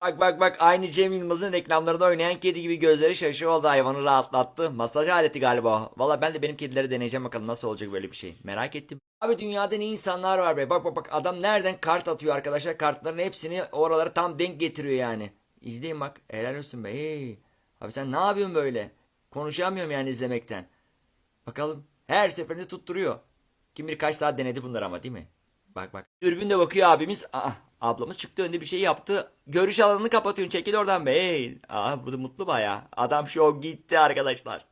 Bak bak bak, aynı Cem Yılmaz'ın reklamlarında oynayan kedi gibi gözleri şaşı oldu, hayvanı rahatlattı. Masaj aleti galiba o. Valla ben de benim kedileri deneyeceğim, bakalım nasıl olacak böyle bir şey. Merak ettim. Abi dünyada ne insanlar var be. Bak bak bak, adam nereden kart atıyor arkadaşlar. Kartların hepsini oralara tam denk getiriyor yani. İzleyin bak, helal olsun be. Hey. Abi sen ne yapıyorsun böyle? Konuşamıyorum yani izlemekten. Bakalım, her seferinde tutturuyor. Kim bilir kaç saat denedi bunlar ama, değil mi? Bak bak. Dürbün de bakıyor abimiz. Aa, ablamız çıktı önde bir şey yaptı. Görüş alanını kapatıyorsun. Çekil oradan be. Hey. Aa, burada mutlu baya. Adam şov gitti arkadaşlar.